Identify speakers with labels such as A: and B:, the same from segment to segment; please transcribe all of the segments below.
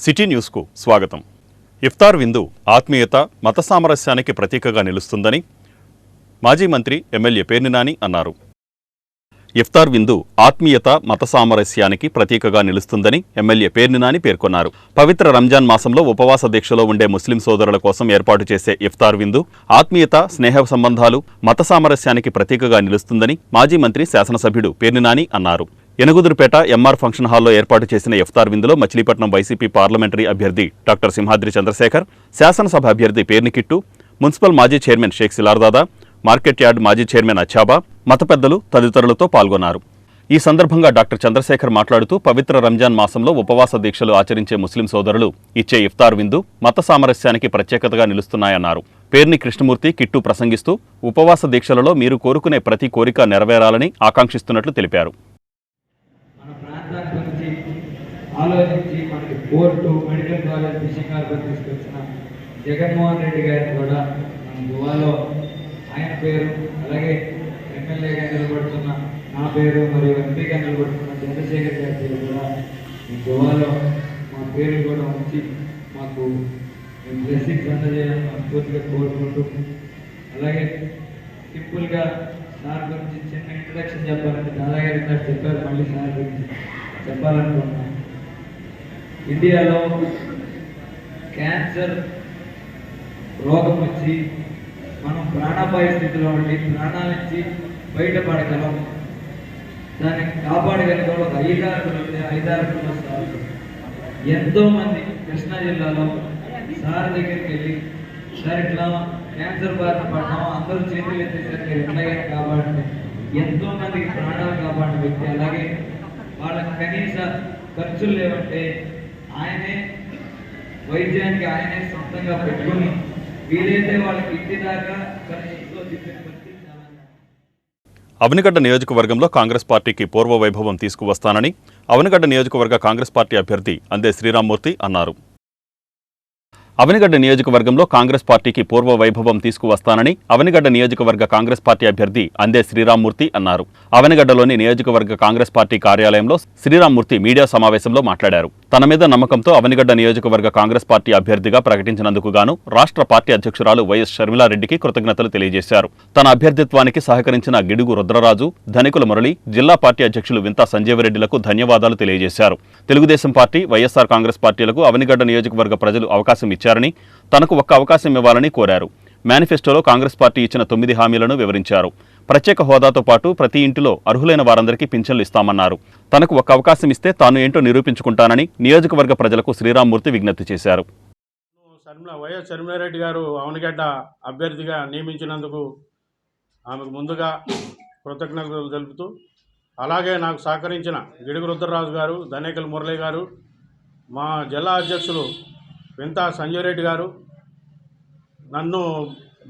A: City న్యూస్కు స్వాగతం. ఇఫ్తార్ విందు ఆత్మీయత, మత సామరస్యానికి ప్రతీకగా నిలుస్తుందని మాజీ మంత్రి ఎమ్మెల్యే పేర్ని నాని అన్నారు. ఇఫ్తార్ విందు ఆత్మీయత, మత సామరస్యానికి ప్రతీకగా నిలుస్తుందని ఎమ్మెల్యే పేర్ని నాని పేర్కొన్నారు. పవిత్ర రంజాన్ మాసంలో ఉపవాస దీక్షలో ఉండే ముస్లిం సోదరుల కోసం ఏర్పాటు చేసే ఇఫ్తార్ విందు ఆత్మీయత, స్నేహ సంబంధాలు, మత సామరస్యానికి ప్రతీకగా నిలుస్తుందని మాజీ మంత్రి శాసనసభ్యుడు పేర్ని నాని అన్నారు. ఎనుగుదురుపేట ఎంఆర్ ఫంక్షన్ హాల్లో ఏర్పాటు చేసిన ఇఫ్తార్ విందులో మచిలీపట్నం వైసీపీ పార్లమెంటరీ అభ్యర్థి డాక్టర్ సింహాద్రి చంద్రశేఖర్, శాసనసభ అభ్యర్థి పేర్ని కిట్టు, మున్సిపల్ మాజీ chairman Sheikh Silardada, market yard మాజీ చైర్మన్ అచ్చాబా, మత పెద్దలు తదితరులతో పాల్గొన్నారు. ఈ సందర్భంగా డాక్టర్ చంద్రశేఖర్ మాట్లాడుతూ పవిత్ర రంజాన్ మాసంలో ఉపవాస దీక్షలు ఆచరించే ముస్లిం సోదరులు ఇచ్చే ఇఫ్తార్ విందు మత సామరస్యానికి ప్రత్యేకతగా నిలుస్తున్నాయన్నారు. పేర్ని కృష్ణమూర్తి, కిట్టు ప్రసంగిస్తూ ఉపవాస దీక్షలలో మీరు కోరుకునే ప్రతి కోరిక నెరవేరాలని ఆకాంక్షిస్తున్నట్లు తెలిపారు.
B: ఆలోచించి మనకి port, medical college, fishing harbour తీసుకొచ్చిన జగన్మోహన్ రెడ్డి గారిని కూడా మన గోవాలో ఆయన పేరు, అలాగే ఎమ్మెల్యేగా నిలబడుతున్న నా పేరు మరియు ఎంపీగా నిలబడుతున్న చంద్రశేఖర్ గారి పేరు కూడా ఈ గోవాలో మా పేరు కూడా ఉంచి మాకు బ్లెస్సింగ్స్ అందజేయాలని మనస్ఫూర్తిగా కోరుకుంటూ, అలాగే సింపుల్గా సార్ గురించి చిన్న ఇంట్రడక్షన్ చెప్పాలంటే దాదాగా గారు చెప్పారు, మళ్ళీ సార్ గురించి చెప్పాలనుకుంటున్నాను. ఇండియాలో క్యాన్సర్ రోగం వచ్చి మనం ప్రాణాపాయ స్థితిలో ఉండి ప్రాణాలించి బయటపడగలం, దాన్ని కాపాడగలిగే ఒక ఐదారుగురు వస్తారు. ఎంతోమంది కృష్ణా జిల్లాలో సార్ దగ్గరికి వెళ్ళి సార్ ఇట్లా క్యాన్సర్ బారిన పడ్డాము, అందరూ చేతులు ఎత్తేసరికి ఎట్లాగైనా కాపాడండి, ఎంతోమందికి ప్రాణాలు కాపాడిన వ్యక్తి. అలాగే వాళ్ళకి కనీస ఖర్చులు లేవంటే ఆయనే వైద్యానికి ఆయనే సొంతంగా పెట్టుకుని వీలైతే వాళ్ళకి ఇంటి దాకా ఖర్చుతో తిప్పిన పరిస్థితి.
A: అవనిగడ్డ నియోజకవర్గంలో కాంగ్రెస్ పార్టీకి పూర్వ వైభవం తీసుకువస్తానని అవనిగడ్డ నియోజకవర్గ కాంగ్రెస్ పార్టీ అభ్యర్థి అందే శ్రీరామ్మూర్తి అన్నారు. అవనిగడ్డ నియోజకవర్గంలో కాంగ్రెస్ పార్టీకి పూర్వ వైభవం తీసుకువస్తానని అవనిగడ్డ నియోజకవర్గ కాంగ్రెస్ పార్టీ అభ్యర్థి అందే శ్రీరామ్మూర్తి అన్నారు. అవనిగడ్డలోని నియోజకవర్గ కాంగ్రెస్ పార్టీ కార్యాలయంలో శ్రీరామ్మూర్తి మీడియా సమావేశంలో మాట్లాడారు. తన మీద నమ్మకంతో అవనిగడ్డ నియోజకవర్గ కాంగ్రెస్ పార్టీ అభ్యర్థిగా ప్రకటించినందుకు గాను రాష్ట్ర పార్టీ అధ్యక్షురాలు వైఎస్ షర్మిలారెడ్డికి కృతజ్ఞతలు తెలియజేశారు. తన అభ్యర్థిత్వానికి సహకరించిన గిడుగు రుద్రరాజు, ధనికుల మురళి, జిల్లా పార్టీ అధ్యక్షులు వింతా సంజీవరెడ్డిలకు ధన్యవాదాలు తెలియజేశారు. తెలుగుదేశం పార్టీ, వైఎస్ఆర్ కాంగ్రెస్ పార్టీలకు అవనిగడ్డ నియోజకవర్గ ప్రజలు అవకాశం ఇచ్చారని, తనకు ఒక్క అవకాశం ఇవ్వాలని కోరారు. మేనిఫెస్టోలో కాంగ్రెస్ పార్టీ ఇచ్చిన 9 హామీలను వివరించారు. ప్రత్యేక హోదాతో పాటు ప్రతి ఇంటిలో అర్హులైన వారందరికీ పింఛన్లు ఇస్తామన్నారు. తనకు ఒక్క అవకాశం ఇస్తే తాను ఏంటో నిరూపించుకుంటానని నియోజకవర్గ ప్రజలకు శ్రీరామ్మూర్తి విజ్ఞప్తి చేశారు.
C: వైఎస్ షర్మిలారెడ్డి గారు అవనిగడ్డ అభ్యర్థిగా నియమించినందుకు ఆమెకు ముందుగా కృతజ్ఞతలు తెలుపుతూ, అలాగే నాకు సహకరించిన గిడుగు రుద్రరాజు గారు, ధనేకల్ మురళి గారు, మా జిల్లా అధ్యక్షులు వింతా సంజయరెడ్డి గారు నన్ను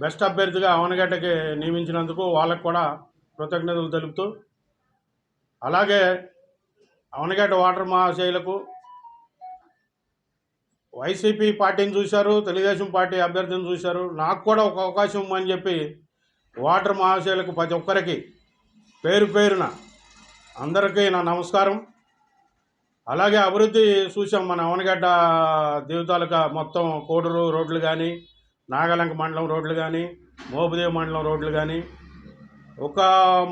C: బెస్ట్ అభ్యర్థిగా అవనిగడ్డకి నియమించినందుకు వాళ్ళకు కూడా కృతజ్ఞతలు తెలుపుతూ, అలాగే అవనిగడ్డ వాటర్ మహాశయులకు వైసీపీ పార్టీని చూశారు, తెలుగుదేశం పార్టీ అభ్యర్థిని చూశారు, నాకు కూడా ఒక అవకాశం ఇవ్వమని చెప్పి వాటర్ మహాశయులకు ప్రతి ఒక్కరికి పేరు పేరున అందరికీ నా నమస్కారం. అలాగే అభివృద్ధి చూసాం. మన అవనిగడ్డ దేవతాలక మొత్తం కోడూరు రోడ్లు కానీ, నాగలంక మండలం రోడ్లు కానీ, మోపుదేవి మండలం రోడ్లు కానీ, ఒక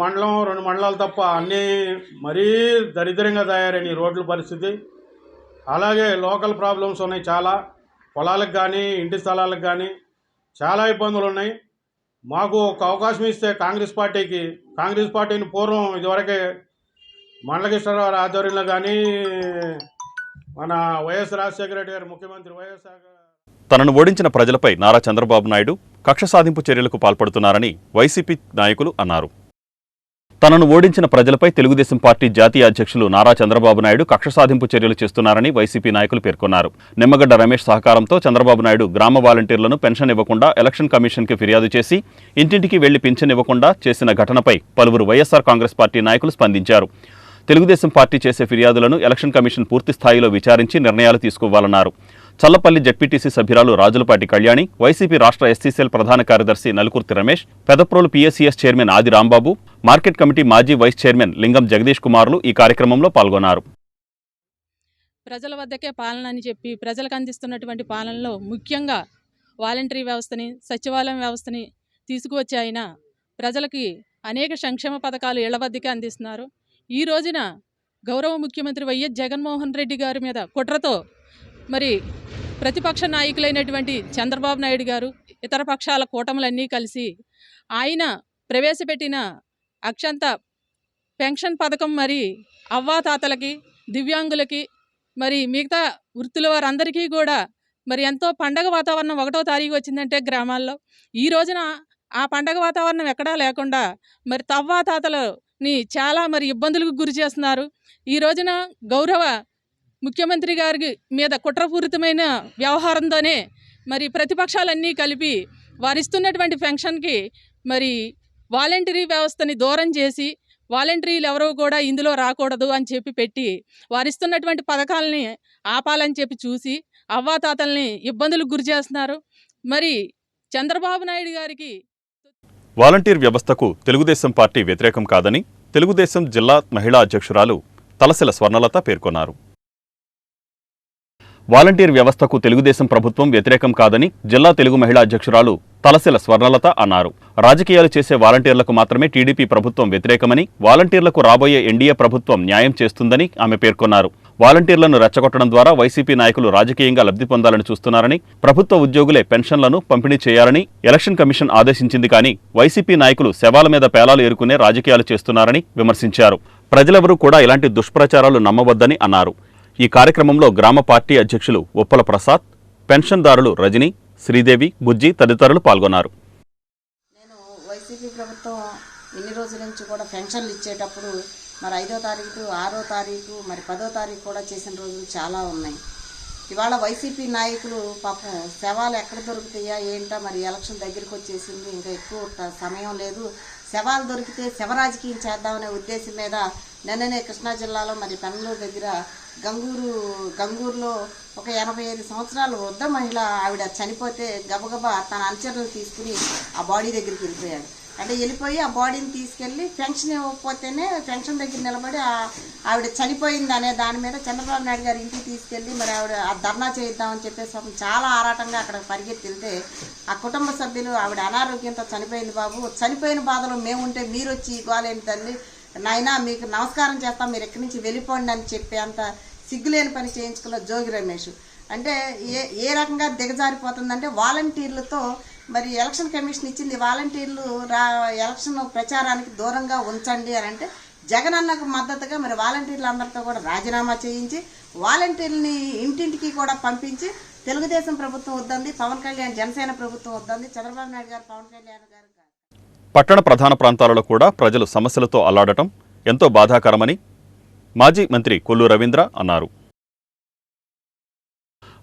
C: మండలం 2 మండలాలు తప్ప అన్నీ మరీ దరిద్రంగా తయారైన ఈ రోడ్ల పరిస్థితి. అలాగే లోకల్ ప్రాబ్లమ్స్ ఉన్నాయి చాలా, పొలాలకు కానీ ఇంటి స్థలాలకు కానీ చాలా ఇబ్బందులు ఉన్నాయి. మాకు ఒక అవకాశం ఇస్తే కాంగ్రెస్ పార్టీని పూర్వం ఇదివరకే మండలకృష్ణరావు ఆధ్వర్యంలో కానీ మన వైఎస్ రాజశేఖర రెడ్డి గారు ముఖ్యమంత్రి
A: తనను ఓడించిన ప్రజలపై నారా చంద్రబాబు నాయుడు కక్ష సాధింపు చర్యలకు పాల్పడుతున్నారని వైసీపీ నాయకులు అన్నారు. తనను ఓడించిన ప్రజలపై తెలుగుదేశం పార్టీ జాతీయ అధ్యక్షులు నారా చంద్రబాబు నాయుడు కక్ష సాధింపు చర్యలు చేస్తున్నారని వైసీపీ నాయకులు పేర్కొన్నారు. నిమ్మగడ్డ రమేష్ సహకారంతో చంద్రబాబు నాయుడు గ్రామ వాలంటీర్లను పెన్షన్ ఇవ్వకుండా ఎలక్షన్ కమిషన్కి ఫిర్యాదు చేసి ఇంటింటికి వెళ్లి పింఛన్ ఇవ్వకుండా చేసిన ఘటనపై పలువురు వైఎస్ఆర్ కాంగ్రెస్ పార్టీ నాయకులు స్పందించారు. తెలుగుదేశం పార్టీ చేసే ఫిర్యాదులను ఎలక్షన్ కమిషన్ పూర్తి స్థాయిలో విచారించి నిర్ణయాలు తీసుకోవాలన్నారు. చల్లపల్లి జెడ్పీటీసీ సభ్యురాలు రాజులపాటి కళ్యాణి, వైసీపీ రాష్ట్ర ఎస్సీసీఎల్ ప్రధాన కార్యదర్శి నలుకుర్తి రమేష్, పెదప్రోలు పీఎస్సీఎస్ చైర్మన్ ఆది రాంబాబు, మార్కెట్ కమిటీ మాజీ వైస్ చైర్మన్ లింగం జగదీష్ కుమార్లు ఈ కార్యక్రమంలో పాల్గొన్నారు.
D: ప్రజల వద్దకే పాలన అని చెప్పి ప్రజలకు అందిస్తున్నటువంటి పాలనలో ముఖ్యంగా వాలంటరీ వ్యవస్థని, సచివాలయం వ్యవస్థని తీసుకువచ్చి ఆయన ప్రజలకి అనేక సంక్షేమ పథకాలు ఇళ్ల వద్దకే అందిస్తున్నారు. ఈ రోజున గౌరవ ముఖ్యమంత్రి వైఎస్ జగన్మోహన్ రెడ్డి గారి మీద కుట్రతో మరి ప్రతిపక్ష నాయకులైనటువంటి చంద్రబాబు నాయుడు గారు, ఇతర పక్షాల కూటములన్నీ కలిసి ఆయన ప్రవేశపెట్టిన అక్షంత పెన్షన్ పథకం మరి అవ్వాతాతలకి, దివ్యాంగులకి, మరి మిగతా వృత్తుల వారందరికీ కూడా మరి ఎంతో పండగ వాతావరణం 1వ తారీఖు వచ్చిందంటే గ్రామాల్లో ఈ రోజున ఆ పండగ వాతావరణం ఎక్కడా లేకుండా మరి తవ్వాతాతలని చాలా మరి ఇబ్బందులకు గురి చేస్తున్నారు. ఈ రోజున గౌరవ ముఖ్యమంత్రి గారి మీద కుట్రపూరితమైన వ్యవహారంతోనే మరి ప్రతిపక్షాలన్నీ కలిపి వారిస్తున్నటువంటి పెన్షన్కి మరి వాలంటరీ వ్యవస్థని దూరం చేసి వాలంటీర్లు ఎవరో కూడా ఇందులో రాకూడదు అని చెప్పి పెట్టి వారిస్తున్నటువంటి పథకాలని ఆపాలని చెప్పి చూసి అవ్వాతాతల్ని ఇబ్బందులకు గురి చేస్తున్నారు. మరి చంద్రబాబు నాయుడు గారికి
A: వాలంటీర్ వ్యవస్థకు తెలుగుదేశం పార్టీ వ్యతిరేకం కాదని తెలుగుదేశం జిల్లా మహిళా అధ్యక్షురాలు తలసిల స్వర్ణలత పేర్కొన్నారు. వాలంటీర్ వ్యవస్థకు తెలుగుదేశం ప్రభుత్వం వ్యతిరేకం కాదని జిల్లా తెలుగు మహిళా అధ్యక్షురాలు తలసిల స్వర్ణలత అన్నారు. రాజకీయాలు చేసే వాలంటీర్లకు మాత్రమే టీడీపీ ప్రభుత్వం వ్యతిరేకమని, వాలంటీర్లకు రాబోయే ఎన్డీఏ ప్రభుత్వం న్యాయం చేస్తుందని ఆమె పేర్కొన్నారు. వాలంటీర్లను రెచ్చగొట్టడం ద్వారా వైసీపీ నాయకులు రాజకీయంగా లబ్ధి పొందాలని చూస్తున్నారని, ప్రభుత్వ ఉద్యోగులే పెన్షన్లను పంపిణీ చేయాలని ఎలక్షన్ కమిషన్ ఆదేశించింది కానీ వైసీపీ నాయకులు శవాల మీద పేలాలు ఏరుకునే రాజకీయాలు చేస్తున్నారని విమర్శించారు. ప్రజలెవరూ కూడా ఇలాంటి దుష్ప్రచారాలు నమ్మవద్దని అన్నారు. ఈ కార్యక్రమంలో గ్రామ పార్టీ అధ్యక్షులు ఉప్పల ప్రసాద్, పెన్షన్దారులు రజని, శ్రీదేవి, బుజ్జి తదితరులు పాల్గొన్నారు.
E: నేను వైసీపీ ప్రభుత్వం ఇన్ని రోజుల నుంచి కూడా పెన్షన్లు ఇచ్చేటప్పుడు మరి 5వ తారీఖు, 6వ తారీఖు, మరి 10వ తారీఖు కూడా చేసిన రోజులు చాలా ఉన్నాయి. ఇవాళ వైసీపీ నాయకులు పాపం శవాలు ఎక్కడ దొరుకుతాయా ఏంటా, మరి ఎలక్షన్ దగ్గరికి వచ్చేసింది, ఇంకా ఎక్కువ సమయం లేదు, శవాలు దొరికితే శవరాజకీయం చేద్దామనే ఉద్దేశం మీద నిన్ననే కృష్ణా జిల్లాలో మరి పెన్నలూరు దగ్గర గంగూరులో ఒక 85 సంవత్సరాల వృద్ధ మహిళ ఆవిడ చనిపోతే గబగబా తన అనుచరులు తీసుకుని ఆ బాడీ దగ్గరికి వెళ్ళిపోయాడు. అంటే వెళ్ళిపోయి ఆ బాడీని తీసుకెళ్ళి పెన్షన్ ఇవ్వకపోతేనే పెన్షన్ దగ్గర నిలబడి ఆవిడ చనిపోయింది అనే దాని మీద చంద్రబాబు నాయుడు గారి ఇంటికి తీసుకెళ్ళి మరి ఆవిడ ఆ ధర్నా చేయిద్దామని చెప్పేసి చాలా ఆరాటంగా అక్కడ పరిగెత్తి వెళ్తే ఆ కుటుంబ సభ్యులు ఆవిడ అనారోగ్యంతో చనిపోయింది బాబు, చనిపోయిన బాధలో మేముంటే మీరు వచ్చి గోలేని తల్లి నాయనా మీకు నమస్కారం చేస్తాం, మీరు ఎక్కడి నుంచి వెళ్ళిపోండి అని చెప్పి అంత సిగ్గులేని పని చేయించుకున్న జోగి రమేష్. అంటే ఏ రకంగా దిగజారిపోతుందంటే వాలంటీర్లతో మరి ఎలక్షన్ కమిషన్ ఇచ్చింది వాలంటీర్లు ఎలక్షన్ ప్రచారానికి దూరంగా ఉంచండి అని అంటే జగన్ అన్నకు మద్దతుగా మరి వాలంటీర్లు అందరితో కూడా రాజీనామా చేయించి వాలంటీర్లని ఇంటింటికి కూడా పంపించి తెలుగుదేశం ప్రభుత్వం వద్దంది, పవన్ కళ్యాణ్ జనసేన ప్రభుత్వం వద్దంది, చంద్రబాబు నాయుడు గారు పవన్ కళ్యాణ్ గారు.
A: పట్టణ ప్రధాన ప్రాంతాలలో కూడా ప్రజలు సమస్యలతో అల్లాడటం ఎంతో బాధాకరమని మాజీ మంత్రి కొల్లు రవీంద్ర అన్నారు.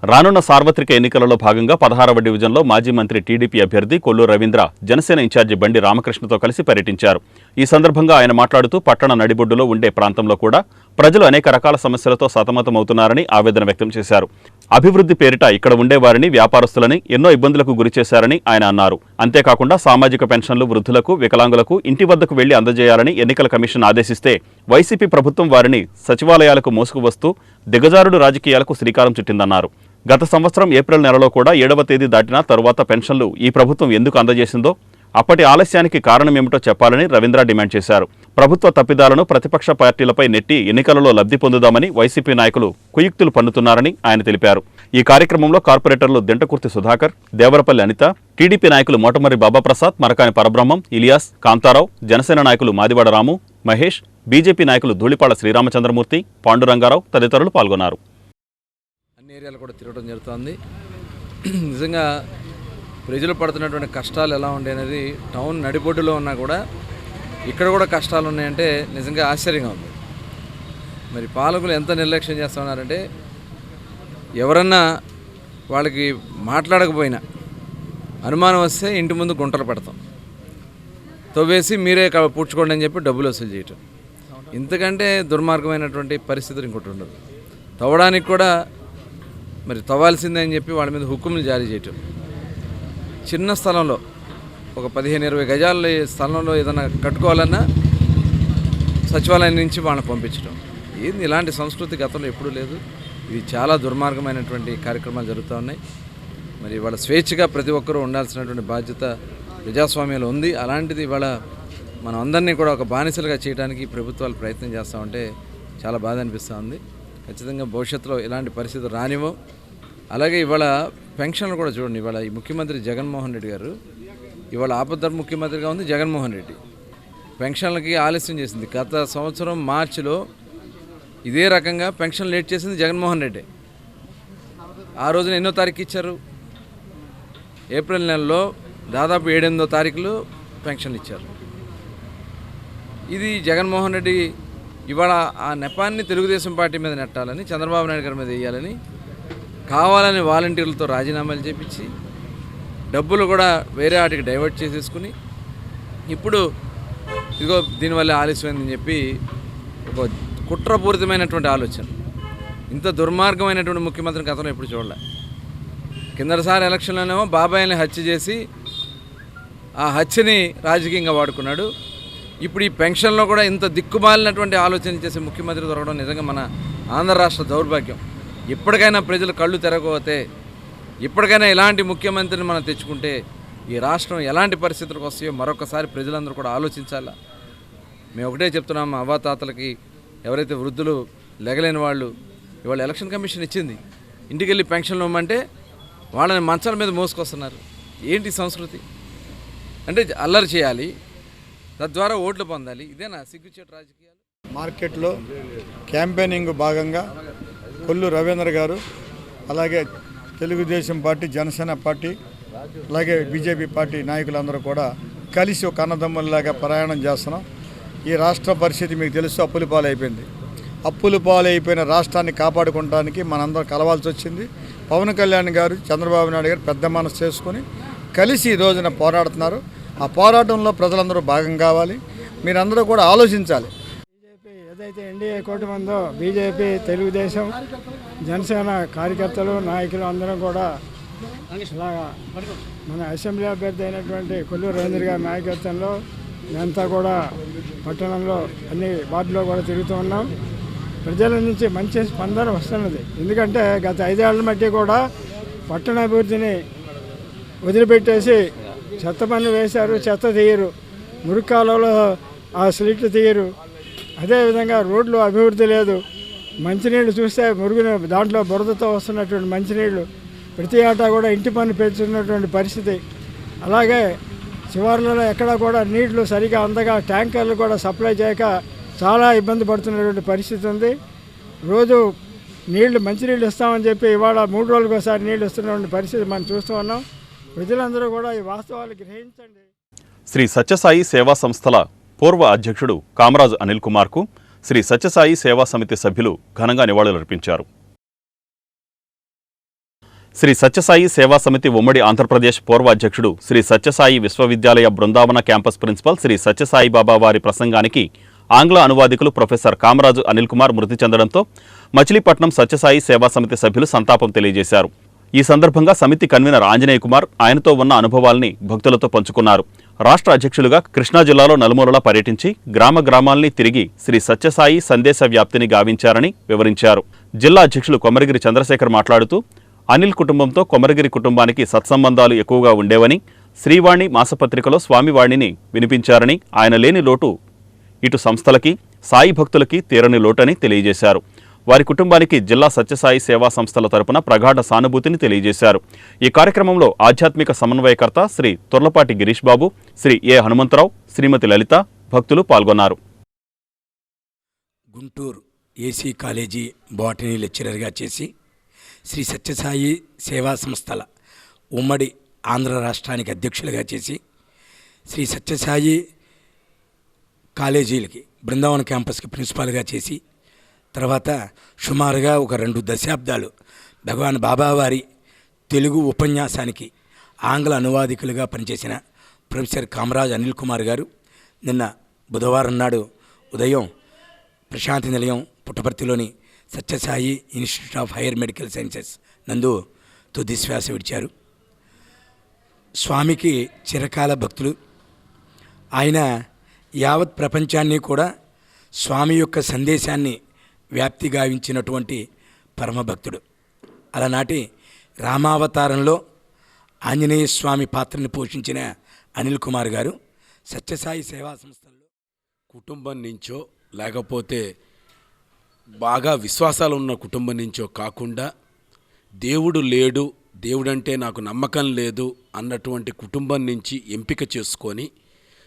A: రానున్న సార్వత్రిక ఎన్నికలలో భాగంగా 16వ డివిజన్లో మాజీ మంత్రి టీడీపీ అభ్యర్థి కొల్లు రవీంద్ర జనసేన ఇన్ఛార్జి బండి రామకృష్ణతో కలిసి పర్యటించారు. ఈ సందర్భంగా ఆయన మాట్లాడుతూ పట్టణ నడిబొడ్డులో ఉండే ప్రాంతంలో కూడా ప్రజలు అనేక రకాల సమస్యలతో సతమతమవుతున్నారని ఆవేదన వ్యక్తం చేశారు. అభివృద్ధి పేరిట ఇక్కడ ఉండేవారిని, వ్యాపారస్తులని ఎన్నో ఇబ్బందులకు గురిచేశారని ఆయన అన్నారు. అంతేకాకుండా సామాజిక పెన్షన్లు వృద్ధులకు, వికలాంగులకు ఇంటి వద్దకు వెళ్లి అందజేయాలని ఎన్నికల కమిషన్ ఆదేశిస్తే వైసీపీ ప్రభుత్వం వారిని సచివాలయాలకు మోసుకువస్తూ దిగజారుడు రాజకీయాలకు శ్రీకారం చుట్టిందన్నారు. గత సంవత్సరం ఏప్రిల్ నెలలో కూడా 7వ తేదీ దాటిన తరువాత పెన్షన్లు ఈ ప్రభుత్వం ఎందుకు అందజేసిందో, అప్పటి ఆలస్యానికి కారణమేమిటో చెప్పాలని రవీంద్ర డిమాండ్ చేశారు. ప్రభుత్వ తప్పిదాలను ప్రతిపక్ష పార్టీలపై నెట్టి ఎన్నికలలో లబ్ధి పొందుదామని వైసీపీ నాయకులు కుయుక్తులు పన్నుతున్నారని ఆయన తెలిపారు. ఈ కార్యక్రమంలో కార్పొరేటర్లు దింటకుర్తి సుధాకర్, దేవరపల్లి అనిత, టీడీపీ నాయకులు మోటమర్రి బాబాప్రసాద్, మరకాని పరబ్రహ్మం, ఇలియాస్, కాంతారావు, జనసేన నాయకులు మాదివాడ రాము, మహేష్, బీజేపీ నాయకులు ధూళిపాళ్ల శ్రీరామచంద్రమూర్తి, పాండురంగారావు తదితరులు పాల్గొన్నారు.
F: అన్ని ఏరియాలు కూడా తిరగడం జరుగుతుంది. నిజంగా ప్రజలు పడుతున్నటువంటి కష్టాలు ఎలా ఉండే అనేది టౌన్ నడిబొడ్డులో ఉన్నా కూడా ఇక్కడ కూడా కష్టాలు ఉన్నాయంటే నిజంగా ఆశ్చర్యంగా ఉంది. మరి పాలకులు ఎంత నిర్లక్ష్యం చేస్తూ ఉన్నారంటే ఎవరన్నా వాళ్ళకి మాట్లాడకపోయినా అనుమానం వస్తే ఇంటి ముందు గుంటలు పెడతాం, తవ్వేసి మీరే పూడ్చుకోండి అని చెప్పి డబ్బులు వసూలు చేయటం. ఇంతకంటే దుర్మార్గమైనటువంటి పరిస్థితులు ఇంకోటి ఉండదు. తవ్వడానికి కూడా మరి తవ్వాల్సిందే అని చెప్పి వాళ్ళ మీద హుక్కుములు జారీ చేయటం. చిన్న స్థలంలో ఒక 15-20 గజాల స్థలంలో ఏదైనా కట్టుకోవాలన్నా సచివాలయం నుంచి వాళ్ళని పంపించడం. ఏంది ఇలాంటి సంస్కృతి గతంలో ఎప్పుడూ లేదు. ఇది చాలా దుర్మార్గమైనటువంటి కార్యక్రమాలు జరుగుతూ ఉన్నాయి. మరి ఇవాళ స్వేచ్ఛగా ప్రతి ఒక్కరూ ఉండాల్సినటువంటి బాధ్యత ప్రజాస్వామ్యంలో ఉంది. అలాంటిది ఇవాళ మనం అందరినీ కూడా ఒక బానిసలుగా చేయడానికి ప్రభుత్వాలు ప్రయత్నం చేస్తూ ఉంటే చాలా బాధ అనిపిస్తూ ఉంది. ఖచ్చితంగా భవిష్యత్తులో ఇలాంటి పరిస్థితులు రానివ్వం. అలాగే ఇవాళ పెన్షన్లు కూడా చూడండి. ఇవాళ ఈ ముఖ్యమంత్రి జగన్మోహన్ రెడ్డి గారు ఇవాళ ఆపద్ధర్మ ముఖ్యమంత్రిగా ఉంది జగన్మోహన్ రెడ్డి. పెన్షన్లకి ఆలస్యం చేసింది. గత సంవత్సరం మార్చిలో ఇదే రకంగా పెన్షన్ లేట్ చేసింది జగన్మోహన్ రెడ్డి. ఆ రోజున ఎన్నో తారీఖు ఇచ్చారు? ఏప్రిల్ నెలలో దాదాపు 7-8వ తారీఖులో పెన్షన్లు ఇచ్చారు. ఇది జగన్మోహన్ రెడ్డి ఇవాళ ఆ నెపాన్ని తెలుగుదేశం పార్టీ మీద నెట్టాలని, చంద్రబాబు నాయుడు గారి మీద వేయాలని కావాలని వాలంటీర్లతో రాజీనామాలు చేపించి డబ్బులు కూడా వేరే వాటికి డైవర్ట్ చేసేసుకుని ఇప్పుడు ఇదిగో దీనివల్ల ఆలస్యమైందని చెప్పి ఒక కుట్రపూరితమైనటువంటి ఆలోచన. ఇంత దుర్మార్గమైనటువంటి ముఖ్యమంత్రిని గతంలో ఎప్పుడు చూడలే. కిందసారి ఎలక్షన్లోనేమో బాబాయిని హత్య చేసి ఆ హత్యని రాజకీయంగా వాడుకున్నాడు. ఇప్పుడు ఈ పెన్షన్లో కూడా ఇంత దిక్కుమాలినటువంటి ఆలోచన చేసే ముఖ్యమంత్రి దొరకడం నిజంగా మన ఆంధ్ర రాష్ట్ర దౌర్భాగ్యం. ఇప్పటికైనా ప్రజలు కళ్ళు తెరకపోతే, ఇప్పటికైనా ఇలాంటి ముఖ్యమంత్రిని మనం తెచ్చుకుంటే ఈ రాష్ట్రం ఎలాంటి పరిస్థితులకు వస్తాయో మరొకసారి ప్రజలందరూ కూడా ఆలోచించాలా. మేము ఒకటే చెప్తున్నాము, అవ్వాతాతలకి ఎవరైతే వృద్ధులు లెగలేని వాళ్ళు ఇవాళ ఎలక్షన్ కమిషన్ ఇచ్చింది, ఇంటికి వెళ్ళి పెన్షన్లు ఇవ్వమంటే వాళ్ళని మంచాల మీద మోసుకొస్తున్నారు. ఏంటి సంస్కృతి? అంటే అల్లరి చేయాలి, తద్వారా ఓట్లు పొందాలి. ఇదేనా సిగ్గుచేటు రాజకీయాలు?
G: మార్కెట్లో క్యాంపెయినింగ్ భాగంగా కొల్లు రవీంద్ర గారు, అలాగే తెలుగుదేశం పార్టీ, జనసేన పార్టీ, అలాగే బీజేపీ పార్టీ నాయకులందరూ కూడా కలిసి ఒక అన్నదమ్ముల్లాగా ప్రయాణం చేస్తున్నాం. ఈ రాష్ట్ర పరిస్థితి మీకు తెలుసు, అప్పుల పాలైపోయింది. అప్పుల పాలైపోయిన రాష్ట్రాన్ని కాపాడుకోవడానికి మనందరం కలవాల్సి వచ్చింది. పవన్ కళ్యాణ్ గారు, చంద్రబాబు నాయుడు గారు పెద్ద మనసు చేసుకొని కలిసి ఈ రోజున పోరాడుతున్నారు. ఆ పోరాటంలో ప్రజలందరూ భాగం కావాలి. మీరందరూ కూడా ఆలోచించాలి.
H: బీజేపీ ఏదైతే ఎన్డీఏ కూటమి ఉందో, బీజేపీ, తెలుగుదేశం, జనసేన కార్యకర్తలు, నాయకులు అందరం కూడా ఇలాగా మన అసెంబ్లీ అభ్యర్థి అయినటువంటి కొల్లు రవీంద్ర గారి నాయకత్వంలో మేమంతా కూడా పట్టణంలో అన్ని వార్డులో కూడా తిరుగుతూ ఉన్నాం. ప్రజల నుంచి మంచి స్పందన వస్తున్నది. ఎందుకంటే గత 5 ఏళ్ల మధ్య కూడా పట్టణాభివృద్ధిని వదిలిపెట్టేసి చెత్త పన్ను వేశారు, చెత్త తీయరు, మురికాలలో ఆ స్లిట్లు తీయరు. అదేవిధంగా రోడ్లు అభివృద్ధి లేదు. మంచినీళ్ళు చూస్తే మురుగుని దాంట్లో బురదతో వస్తున్నటువంటి మంచినీళ్ళు, ప్రతి ఏటా కూడా ఇంటి పన్ను పెంచుతున్నటువంటి పరిస్థితి. అలాగే శివార్లలో ఎక్కడా కూడా నీళ్లు సరిగా అందగా ట్యాంకర్లు కూడా సప్లై చేయక చాలా ఇబ్బంది పడుతున్నటువంటి పరిస్థితి ఉంది. రోజు మంచినీళ్ళు ఇస్తామని చెప్పి ఇవాళ 3 రోజులకు ఒకసారి నీళ్ళు ఇస్తున్నటువంటి పరిస్థితి మనం చూస్తూ ఉన్నాం. ప్రజలందరూ కూడా ఈ వాస్తవాలు గ్రహించండి.
A: శ్రీ సత్యసాయి సేవా సంస్థల పూర్వ అధ్యక్షుడు కామరాజు అనిల్ కుమార్కు శ్రీ సత్యసాయి సేవా సమితి సభ్యులు ఘనంగా నివాళులర్పించారు. శ్రీ సత్యసాయి సేవా సమితి ఉమ్మడి ఆంధ్రప్రదేశ్ పూర్వ అధ్యక్షుడు శ్రీ సత్యసాయి విశ్వవిద్యాలయ బృందావన క్యాంపస్ ప్రిన్సిపల్ శ్రీ సత్యసాయి బాబా వారి ప్రసంగానికి ఆంగ్ల అనువాదికులు ప్రొఫెసర్ కామరాజు అనిల్ కుమార్ మృతి చెందడంతో మచిలీపట్నం సత్యసాయి సేవా సమితి సభ్యులు సంతాపం తెలియజేశారు. ఈ సందర్భంగా సమితి కన్వీనర్ ఆంజనేయ కుమార్ ఆయనతో ఉన్న అనుభవాల్ని భక్తులతో పంచుకున్నారు. రాష్ట్ర అధ్యక్షులుగా కృష్ణా జిల్లాలో నలుమూలలా పర్యటించి గ్రామాల్ని తిరిగి శ్రీ సత్యసాయి సందేశ వ్యాప్తిని గావించారని వివరించారు. జిల్లా అధ్యక్షులు కొమరగిరి చంద్రశేఖర్ మాట్లాడుతూ అనిల్ కుటుంబంతో కొమరగిరి కుటుంబానికి సత్సంబంధాలు ఎక్కువగా ఉండేవని, శ్రీవాణి మాసపత్రికలో స్వామివాణిని వినిపించారని, ఆయన లేని లోటు ఇటు సంస్థలకి, సాయి భక్తులకి తీరని లోటని తెలియజేశారు. వారి కుటుంబానికి జిల్లా సత్యసాయి సేవా సంస్థల తరపున ప్రగాఢ సానుభూతిని తెలియజేశారు. ఈ కార్యక్రమంలో ఆధ్యాత్మిక సమన్వయకర్త శ్రీ తొర్లపాటి గిరీష్ బాబు, శ్రీ ఏ హనుమంతరావు, శ్రీమతి లలిత, భక్తులు పాల్గొన్నారు.
I: గుంటూరు ఏసీ కాలేజీ బాటనీ లెక్చరర్గా చేసి శ్రీ సత్యసాయి సేవా సంస్థల ఉమ్మడి ఆంధ్ర రాష్ట్రానికి అధ్యక్షులుగా చేసి శ్రీ సత్యసాయి కాలేజీలకి బృందావన క్యాంపస్కి ప్రిన్సిపాల్గా చేసి తర్వాత సుమారుగా ఒక 2 దశాబ్దాలు భగవాన్ బాబావారి తెలుగు ఉపన్యాసానికి ఆంగ్ల అనువాదికులుగా పనిచేసిన ప్రొఫెసర్ కామరాజ్ అనిల్ కుమార్ గారు నిన్న బుధవారం నాడు ఉదయం ప్రశాంతి నిలయం పుట్టపర్తిలోని Sathya Sai institute of higher medical sciences నందు తుది శ్వాస విడిచారు. స్వామికి చిరకాల భక్తులు. ఆయన యావత్ ప్రపంచాన్ని కూడా స్వామి యొక్క సందేశాన్ని వ్యాప్తి గావించినటువంటి పరమభక్తుడు. అలనాటి రామావతారంలో ఆంజనేయ స్వామి పాత్రను పోషించిన అనిల్ కుమార్ గారు సత్యసాయి సేవా సంస్థల్లో
J: కుటుంబం నుంచో లేకపోతే బాగా విశ్వాసాలు ఉన్న కుటుంబం నుంచో కాకుండా దేవుడు లేడు, దేవుడంటే నాకు నమ్మకం లేదు అన్నటువంటి కుటుంబం నుంచి ఎంపిక చేసుకొని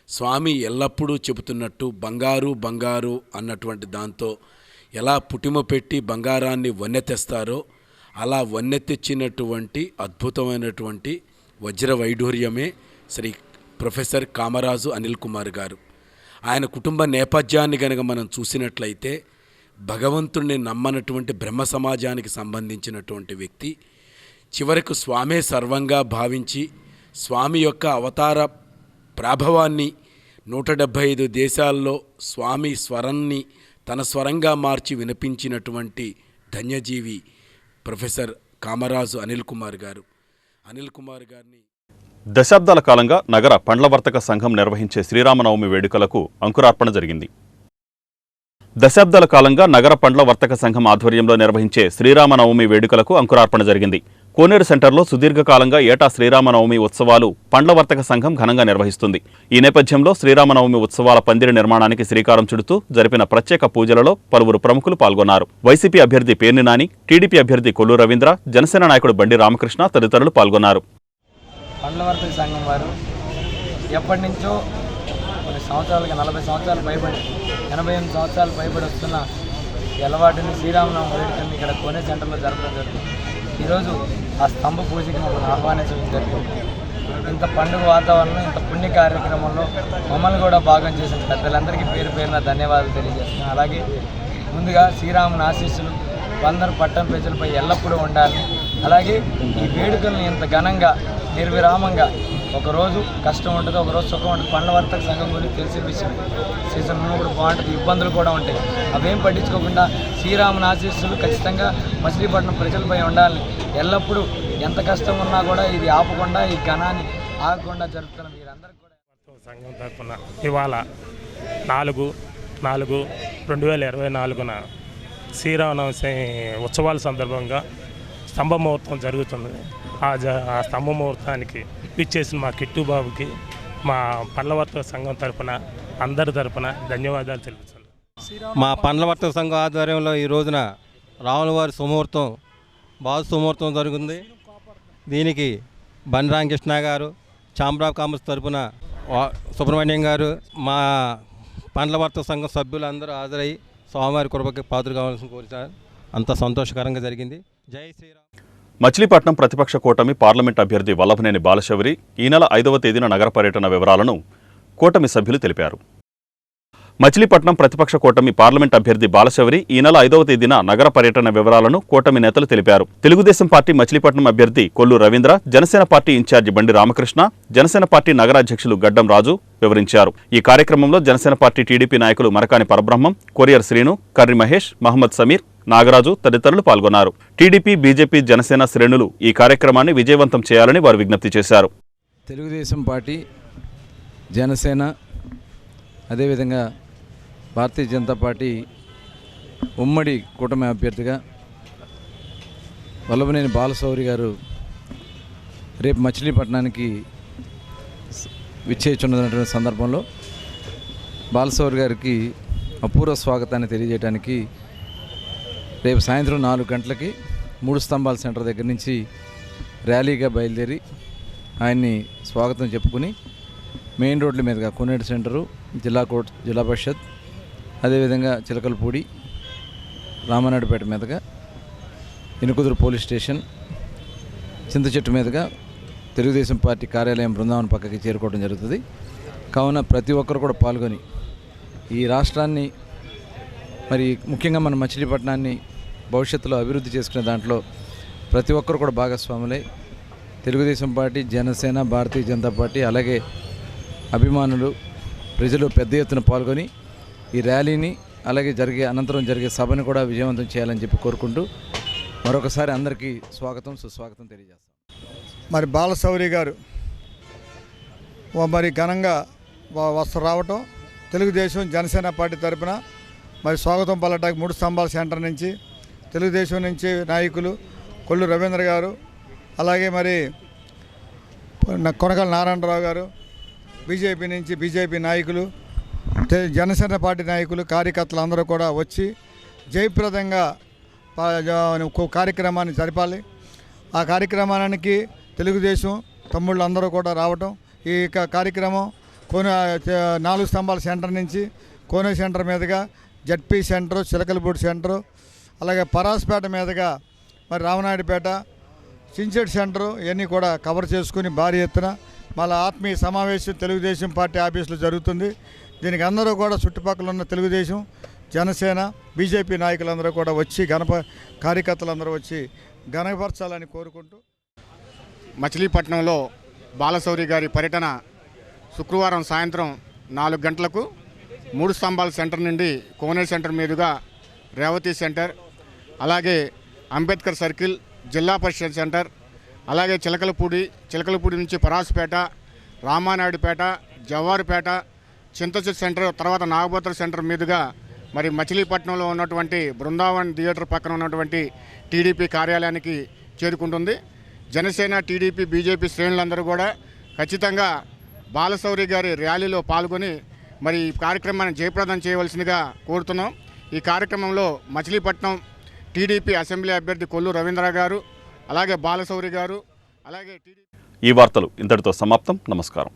J: స్వామి ఎల్లప్పుడూ చెబుతున్నట్టు బంగారు బంగారు అన్నటువంటి దాంతో ఎలా పుటిమ పెట్టి బంగారాన్ని వన్నెతెస్తారో అలా వన్నెతెచ్చినటువంటి అద్భుతమైనటువంటి వజ్ర వైఢూర్యమే శ్రీ ప్రొఫెసర్ కామరాజు అనిల్ కుమార్ గారు. ఆయన కుటుంబ నేపథ్యాన్ని కనుక మనం చూసినట్లయితే భగవంతుడిని నమ్మనటువంటి బ్రహ్మ సమాజానికి సంబంధించినటువంటి వ్యక్తి చివరకు స్వామే సర్వంగా భావించి స్వామి యొక్క అవతార ప్రాభవాన్ని 175 దేశాల్లో స్వామి స్వరాన్ని తన స్వరంగా మార్చి వినిపించినటువంటి ధన్యజీవి ప్రొఫెసర్ కామరాజు అనిల్ కుమార్ గారు. అనిల్ కుమార్ గారిని
A: దశాబ్దాల కాలంగా నగర పండ్ల వర్తక సంఘం నిర్వహించే శ్రీరామనవమి వేడుకలకు అంకురార్పణ జరిగింది. దశాబ్దాల కాలంగా నగర పండ్ల వర్తక సంఘం ఆధ్వర్యంలో నిర్వహించే శ్రీరామనవమి వేడుకలకు అంకురార్పణ జరిగింది. కోనేరు సెంటర్లో సుదీర్ఘకాలంగా ఏటా శ్రీరామనవమి ఉత్సవాలు పండ్ల వర్తక సంఘం ఘనంగా నిర్వహిస్తుంది. ఈ నేపథ్యంలో శ్రీరామనవమి ఉత్సవాల పందిరి నిర్మాణానికి శ్రీకారం చుడుతూ జరిపిన ప్రత్యేక పూజలలో పలువురు ప్రముఖులు పాల్గొన్నారు. వైసీపీ అభ్యర్థి పేర్ని నాని, టీడీపీ అభ్యర్థి కొల్లు రవీంద్ర, జనసేన నాయకుడు బండి రామకృష్ణ తదితరులు పాల్గొన్నారు.
B: పండ్ల వర్తక సంఘం వారు ఎప్పటి నుంచో కొన్ని సంవత్సరాలుగా 40 సంవత్సరాలు పైబడి 88 సంవత్సరాలు పైబడి వస్తున్న ఈ అలవాటుని శ్రీరామనవమి వేడుకని ఇక్కడ కోనేరు సెంటర్లో జరపడం జరుగుతుంది. ఈరోజు ఆ స్తంభ పూజకి మమ్మల్ని ఆహ్వానించడం జరిగింది. ఇంత పండుగ వాతావరణం, ఇంత పుణ్య కార్యక్రమంలో మమ్మల్ని కూడా భాగం చేసిన పెద్దలందరికీ పేరు పేరున ధన్యవాదాలు తెలియజేస్తున్నాను. అలాగే ముందుగా శ్రీరాముని ఆశీస్సులు అందరూ పట్టణ ప్రజలపై ఎల్లప్పుడూ ఉండాలి. అలాగే ఈ వేడుకలను ఇంత ఘనంగా నిర్విరామంగా ఒకరోజు కష్టం ఉంటుంది, ఒకరోజు సుఖం ఉంటుంది. పండ్ల వర్తక సంఘం గురించి తెలిసే విషయం. సీజన్ కూడా బాగుంటుంది, ఇబ్బందులు కూడా ఉంటాయి. అవేం పట్టించుకోకుండా శ్రీరాముని ఆశీస్సులు ఖచ్చితంగా మచిలీపట్నం ప్రజలపై ఉండాలి. ఎల్లప్పుడూ ఎంత కష్టం ఉన్నా కూడా ఇది ఆపకుండా, ఈ ఘనాన్ని ఆగకుండా జరుపుతున్న మీరందరికీ కూడా
K: సంఘం తరఫున ఇవాళ 4/4/2024 శ్రీరామనవమి ఉత్సవాల సందర్భంగా స్తంభ ముహూర్తం జరుగుతుంది. ఆ స్తంభ ముహూర్తానికి పిచ్చేసిన మా కిట్టుబాబుకి మా పండ్ల వర్తక సంఘం తరఫున అందరి తరఫున ధన్యవాదాలు తెలుపుతున్నాను.
L: మా పండ్ల వర్తక సంఘం ఆధ్వర్యంలో ఈ రోజున రాములవారి సుముహూర్తం, బాజు సుముహూర్తం జరుగుతుంది. దీనికి బండి రామకృష్ణ గారు, ఛాంబర్ ఆఫ్ కామర్స్ తరఫున సుబ్రహ్మణ్యం గారు, మా పండ్ల వర్తక సంఘం సభ్యులందరూ హాజరయ్యి స్వామివారి కృపకి పాత్ర కావాల్సిన కోరిక అంత సంతోషకరంగా జరిగింది. జై శ్రీరామ్.
A: మచిలీపట్నం ప్రతిపక్ష కూటమి పార్లమెంట్ అభ్యర్థి వల్లభనేని బాలశౌరి ఈ నెల 5వ తేదీన నగర పర్యటన వివరాలను కూటమి సభ్యులు తెలిపారు. మచిలీపట్నం ప్రతిపక్ష కూటమి పార్లమెంట్ అభ్యర్థి బాలశౌరి ఈ నెల 5వ తేదీన నగర పర్యటన వివరాలను కూటమి నేతలు తెలిపారు. తెలుగుదేశం పార్టీ మచిలీపట్నం అభ్యర్థి కొల్లు రవీంద్ర, జనసేన పార్టీ ఇన్ఛార్జి బండి రామకృష్ణ, జనసేన పార్టీ నగరాధ్యక్షులు గడ్డం రాజు వివరించారు. ఈ కార్యక్రమంలో జనసేన పార్టీ టీడీపీ నాయకులు మరకాని పరబ్రహ్మం, కొరియర్ శ్రీను, కర్రి మహేష్, మహమ్మద్ సమీర్, నాగరాజు తదితరులు పాల్గొన్నారు. టీడీపీ, బీజేపీ, జనసేన శ్రేణులు ఈ కార్యక్రమాన్ని విజయవంతం చేయాలని వారు విజ్ఞప్తి చేశారు.
F: తెలుగుదేశం పార్టీ, జనసేన, అదేవిధంగా భారతీయ జనతా పార్టీ ఉమ్మడి కూటమి అభ్యర్థిగా వల్లభనేని బాలశౌరి గారు రేపు మచిలీపట్నానికి విచ్చేయుచున్నటువంటి సందర్భంలో బాలశౌరి గారికి అపూర్వ స్వాగతాన్ని తెలియజేయడానికి రేపు సాయంత్రం 4 గంటలకి 3 స్తంభాల సెంటర్ దగ్గర నుంచి ర్యాలీగా బయలుదేరి ఆయన్ని స్వాగతం చెప్పుకుని మెయిన్ రోడ్ల మీదుగా కోనేరు సెంటరు, జిల్లా పరిషత్, అదేవిధంగా చిలకలపూడి, రామనాయుడుపేట మీదుగా ఇనుకుదురు పోలీస్ స్టేషన్, చింతచెట్టు మీదుగా తెలుగుదేశం పార్టీ కార్యాలయం బృందావనం పక్కకి చేరుకోవడం జరుగుతుంది. కావున ప్రతి ఒక్కరు కూడా పాల్గొని ఈ రాష్ట్రాన్ని, మరి ముఖ్యంగా మన మచిలీపట్నాన్ని భవిష్యత్తులో అభివృద్ధి చేసుకునే దాంట్లో ప్రతి ఒక్కరు కూడా భాగస్వాములై తెలుగుదేశం పార్టీ, జనసేన, భారతీయ జనతా పార్టీ, అలాగే అభిమానులు, ప్రజలు పెద్ద ఎత్తున పాల్గొని ఈ ర్యాలీని, అలాగే అనంతరం జరిగే సభను కూడా విజయవంతం చేయాలని చెప్పి కోరుకుంటూ మరొకసారి అందరికీ స్వాగతం, సుస్వాగతం తెలియజేస్తాం.
G: మరి బాలశౌరి గారు మరి ఘనంగా రావటం తెలుగుదేశం, జనసేన పార్టీ తరపున మరి స్వాగతం పలటానికి 3 స్తంభాల సెంటర్ నుంచి తెలుగుదేశం నుంచి నాయకులు కొల్లు రవీంద్ర గారు, అలాగే మరి కొనకల నారాయణరావు గారు, బీజేపీ నుంచి బీజేపీ నాయకులు, జనసేన పార్టీ నాయకులు, కార్యకర్తలు అందరూ కూడా వచ్చి జయప్రదంగా కార్యక్రమాన్ని జరపాలి. ఆ కార్యక్రమానికి తెలుగుదేశం తమ్ముళ్ళు అందరూ కూడా రావటం, ఈ కార్యక్రమం నాలుగు స్తంభాల సెంటర్ నుంచి కోనే సెంటర్ మీదుగా జడ్పీ సెంటరు, చిలకలపూడి సెంటరు, అలాగే పరాస్పేట మీదుగా మరి రామనాయుడుపేట, చించెట్ సెంటరు ఇవన్నీ కూడా కవర్ చేసుకుని భారీ ఎత్తున మళ్ళీ ఆత్మీయ సమావేశం తెలుగుదేశం పార్టీ ఆఫీసులో జరుగుతుంది. దీనికి అందరూ కూడా చుట్టుపక్కల ఉన్న తెలుగుదేశం, జనసేన, బీజేపీ నాయకులందరూ కూడా వచ్చి కార్యకర్తలందరూ వచ్చి ఘనపరచాలని కోరుకుంటూ
M: మచిలీపట్నంలో బాలశౌరి గారి పర్యటన శుక్రవారం సాయంత్రం 4 గంటలకు 3 స్తంభాల సెంటర్ నుండి కోనే సెంటర్ మీదుగా రేవతి సెంటర్, అలాగే అంబేద్కర్ సర్కిల్, జిల్లా పరిషత్ సెంటర్, అలాగే చిలకలపూడి నుంచి పరాసుపేట, రామానాయుడుపేట, జవ్వారుపేట, చింతచెట్టు సెంటర్, తర్వాత నాగబోత్ర సెంటర్ మీదుగా మరి మచిలీపట్నంలో ఉన్నటువంటి బృందావన్ థియేటర్ పక్కన ఉన్నటువంటి టీడీపీ కార్యాలయానికి చేరుకుంటుంది. జనసేన, టీడీపీ, బీజేపీ శ్రేణులందరూ కూడా ఖచ్చితంగా బాలశౌరి గారి ర్యాలీలో పాల్గొని మరి ఈ కార్యక్రమాన్ని జయప్రదం చేయవలసిందిగా కోరుతున్నాం. ఈ కార్యక్రమంలో మచిలీపట్నం టీడీపీ అసెంబ్లీ అభ్యర్థి కొల్లు రవీంద్ర గారు, అలాగే బాలశౌరి గారు, అలాగే
A: ఈ వార్తలు ఇంతటితో సమాప్తం. నమస్కారం.